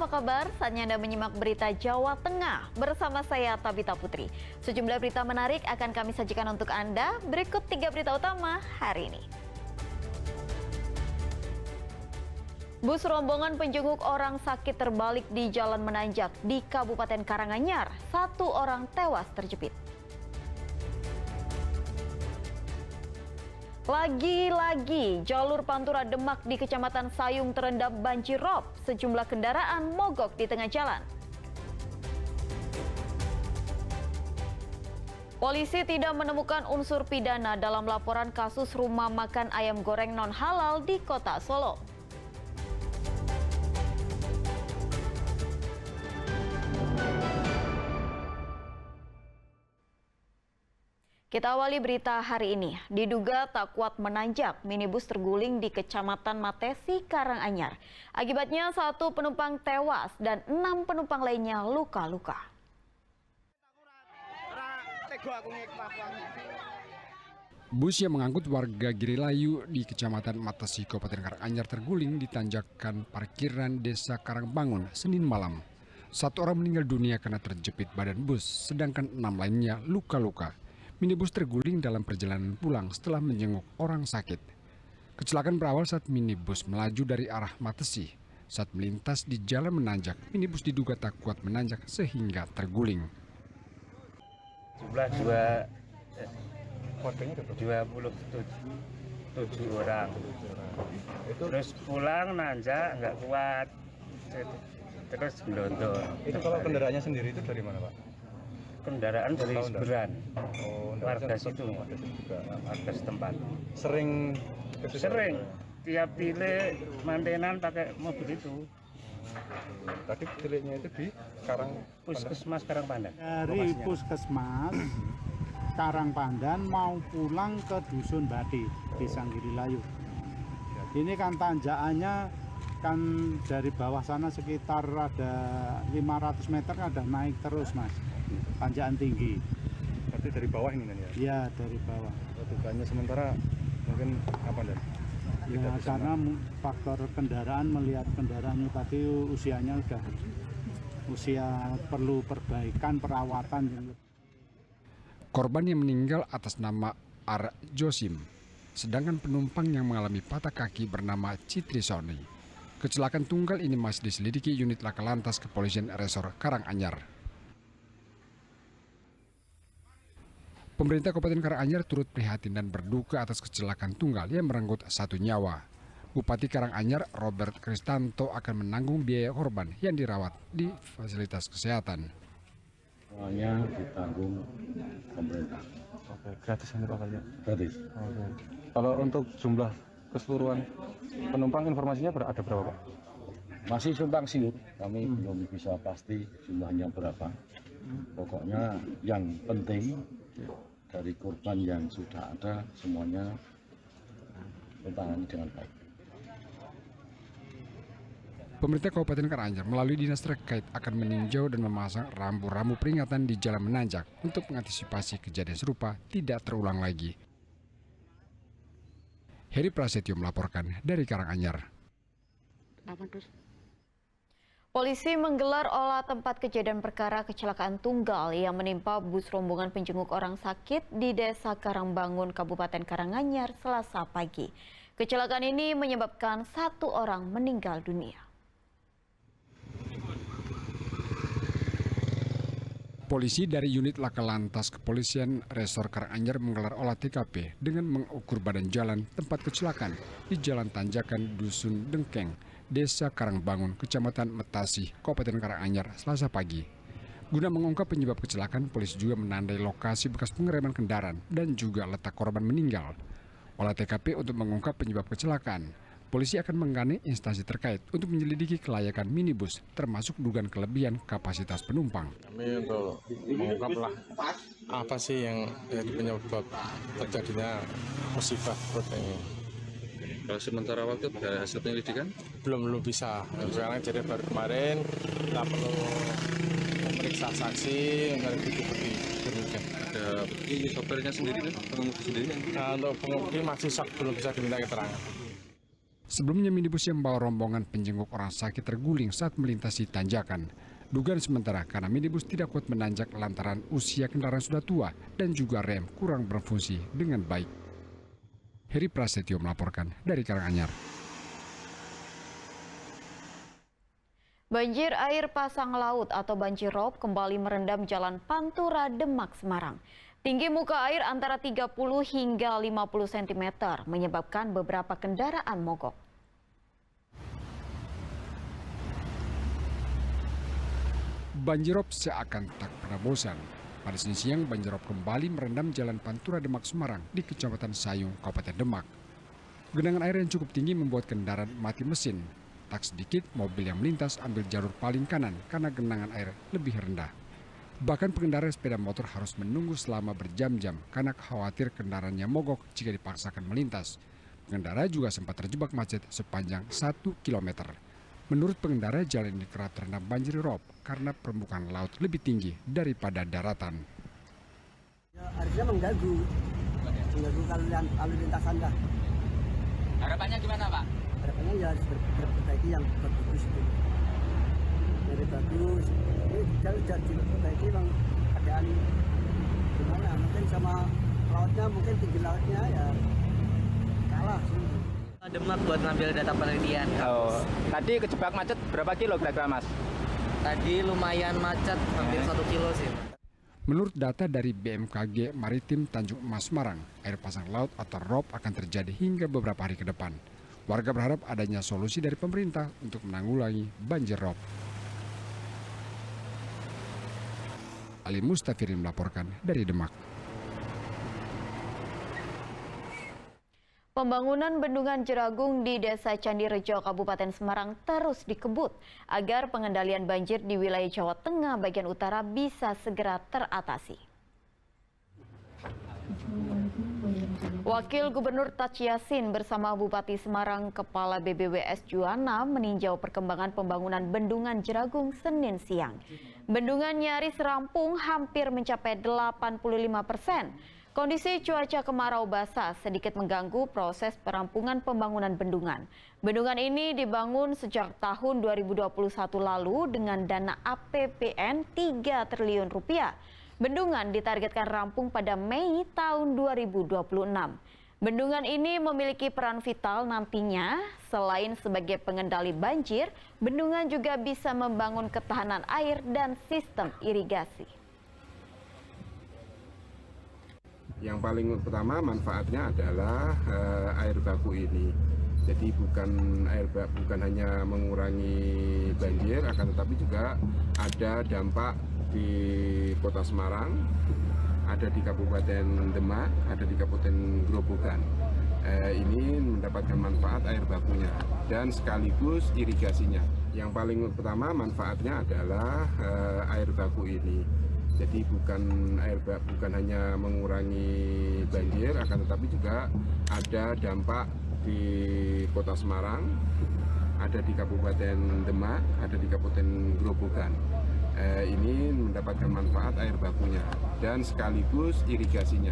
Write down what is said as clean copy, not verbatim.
apa kabar? Saatnya Anda menyimak berita Jawa Tengah bersama saya Tabita Putri. Sejumlah berita menarik akan kami sajikan untuk Anda. Berikut 3 berita utama hari ini. Bus rombongan penjenguk orang sakit terbalik di Jalan Menanjak di Kabupaten Karanganyar. 1 orang tewas terjepit. Lagi-lagi jalur Pantura Demak di Kecamatan Sayung terendam banjir rob. Sejumlah kendaraan mogok di tengah jalan. Polisi tidak menemukan unsur pidana dalam laporan kasus rumah makan ayam goreng non-halal di Kota Solo. Kita awali berita hari ini. Diduga tak kuat menanjak, minibus terguling di Kecamatan Matesi, Karanganyar. Akibatnya 1 penumpang tewas dan 6 penumpang lainnya luka-luka. Bus yang mengangkut warga Girilayu di Kecamatan Matesi, Kabupaten Karanganyar terguling di tanjakan parkiran Desa Karangbangun, Senin malam. 1 orang meninggal dunia karena terjepit badan bus, sedangkan 6 lainnya luka-luka. Minibus terguling dalam perjalanan pulang setelah menjenguk orang sakit. Kecelakaan berawal saat minibus melaju dari arah Matesi. Saat melintas di jalan menanjak, minibus diduga tak kuat menanjak sehingga terguling. Jumlah 27 orang. Terus pulang nanjak nggak kuat, terus gelondor. Itu kalau kendaraannya sendiri itu dari mana, Pak? Kendaraan dari Seberan, warga situ, juga. warga setempat. Sering Tiap pilih mantenan pakai mobil itu. Tadi pilihnya itu di Puskesmas Karangpandan. Dari Puskesmas Karangpandan mau pulang ke Dusun Bati, Desa Girilayu. Ini kan tanjakannya kan dari bawah sana sekitar ada 500 meter ada naik terus, Mas. Tanjakan tinggi. Berarti dari bawah ini kan ya? Iya, dari bawah. Dukanya sementara mungkin apa dan? Ya, karena faktor kendaraan, melihat kendaraannya tadi usianya udah usia perlu perbaikan, perawatan. Korban yang meninggal atas nama Ar Josim, sedangkan penumpang yang mengalami patah kaki bernama Citri Sony. Kecelakaan tunggal ini masih diselidiki unit Laka Lantas Kepolisian Resor Karanganyar. Pemerintah Kabupaten Karanganyar turut prihatin dan berduka atas kecelakaan tunggal yang merenggut 1 nyawa. Bupati Karanganyar Robert Kristanto akan menanggung biaya korban yang dirawat di fasilitas kesehatan. Semuanya ditanggung pemerintah. Oke, gratis ini Pak kalian? Gratis. Oke. Kalau untuk jumlah keseluruhan penumpang informasinya ada berapa, Pak? Masih simpang siur, kami belum bisa pasti jumlahnya berapa. Pokoknya yang penting dari korban yang sudah ada semuanya tertangani dengan baik. Pemerintah Kabupaten Karanganyar melalui dinas terkait akan meninjau dan memasang rambu-rambu peringatan di jalan menanjak untuk mengantisipasi kejadian serupa tidak terulang lagi. Heri Prasetyo melaporkan dari Karanganyar. Polisi menggelar olah tempat kejadian perkara kecelakaan tunggal yang menimpa bus rombongan penjenguk orang sakit di Desa Karangbangun, Kabupaten Karanganyar, Selasa pagi. Kecelakaan ini menyebabkan 1 orang meninggal dunia. Polisi dari unit Laka Lantas Kepolisian Resor Karanganyar menggelar olah TKP dengan mengukur badan jalan tempat kecelakaan di Jalan Tanjakan Dusun Dengkeng, Desa Karangbangun, Kecamatan Metasi, Kabupaten Karanganyar, Selasa pagi. Guna mengungkap penyebab kecelakaan, polisi juga menandai lokasi bekas pengereman kendaraan dan juga letak korban meninggal. Olah TKP untuk mengungkap penyebab kecelakaan. Polisi akan menggandeng instansi terkait untuk menyelidiki kelayakan minibus, termasuk dugaan kelebihan kapasitas penumpang. Kami untuk mengungkaplah apa sih yang jadi penyebab terjadinya musibah seperti ini. Kalau sementara waktu dari hasil penyelidikan? Belum bisa. Sekarang jadi baru kemarin kita perlu memeriksa saksi dari bukti demikian. Ada bukti sopirnya sendiri kan, pengemudi sendiri kan? Nah, untuk pengemudi masih belum bisa diminta keterangan. Sebelumnya minibus yang membawa rombongan penjenguk orang sakit terguling saat melintasi tanjakan. Dugaan sementara karena minibus tidak kuat menanjak lantaran usia kendaraan sudah tua dan juga rem kurang berfungsi dengan baik. Heri Prasetyo melaporkan dari Karanganyar. Banjir air pasang laut atau banjir rob kembali merendam Jalan Pantura Demak, Semarang. Tinggi muka air antara 30 hingga 50 cm menyebabkan beberapa kendaraan mogok. Banjirop seakan tak pernah bosan. Pada Senin siang, banjirop kembali merendam Jalan Pantura Demak, Semarang di Kecamatan Sayung, Kabupaten Demak. Genangan air yang cukup tinggi membuat kendaraan mati mesin. Tak sedikit mobil yang melintas ambil jalur paling kanan karena genangan air lebih rendah. Bahkan pengendara sepeda motor harus menunggu selama berjam-jam karena khawatir kendaraannya mogok jika dipaksakan melintas. Pengendara juga sempat terjebak macet sepanjang 1 km. Menurut pengendara, jalan ini kerap terendam banjir rob karena permukaan laut lebih tinggi daripada daratan. Ya, harusnya mengganggu lalu lintas Anda. Harapannya gimana, Pak? Harapannya ya harus diperbaiki yang bagus itu. Dari bagus, ini kalau diperbaiki bang keadaan gimana? Mungkin sama lautnya, mungkin tinggi lautnya ya kalah sih. Demak buat ngambil data penelitian. Oh, tadi kejebak macet berapa kilo kira-kira, Mas? Tadi lumayan macet, hampir 1 kilo sih. Menurut data dari BMKG Maritim Tanjung Emas Semarang, air pasang laut atau rob akan terjadi hingga beberapa hari ke depan. Warga berharap adanya solusi dari pemerintah untuk menanggulangi banjir rob. Ali Mustafirin melaporkan dari Demak. Pembangunan bendungan Jeragung di Desa Candirejo, Kabupaten Semarang terus dikebut agar pengendalian banjir di wilayah Jawa Tengah bagian utara bisa segera teratasi. Wakil Gubernur Taj Yassin bersama Bupati Semarang Kepala BBWS Juwana meninjau perkembangan pembangunan bendungan Jeragung Senin siang. Bendungan nyaris rampung hampir mencapai 85%. Kondisi cuaca kemarau basah sedikit mengganggu proses perampungan pembangunan bendungan. Bendungan ini dibangun sejak tahun 2021 lalu dengan dana APBN 3 triliun rupiah. Bendungan ditargetkan rampung pada Mei tahun 2026. Bendungan ini memiliki peran vital nantinya. Selain sebagai pengendali banjir, bendungan juga bisa membangun ketahanan air dan sistem irigasi. Yang paling pertama manfaatnya adalah air baku ini. Jadi bukan hanya mengurangi banjir, akan tetapi juga ada dampak di Kota Semarang, ada di Kabupaten Demak, ada di Kabupaten Grobogan. Ini mendapatkan manfaat air bakunya dan sekaligus irigasinya. Yang paling pertama manfaatnya adalah air baku ini. Jadi bukan hanya mengurangi banjir, akan tetapi juga ada dampak di Kota Semarang, ada di Kabupaten Demak, ada di Kabupaten Grobogan. Ini mendapatkan manfaat air bakunya dan sekaligus irigasinya.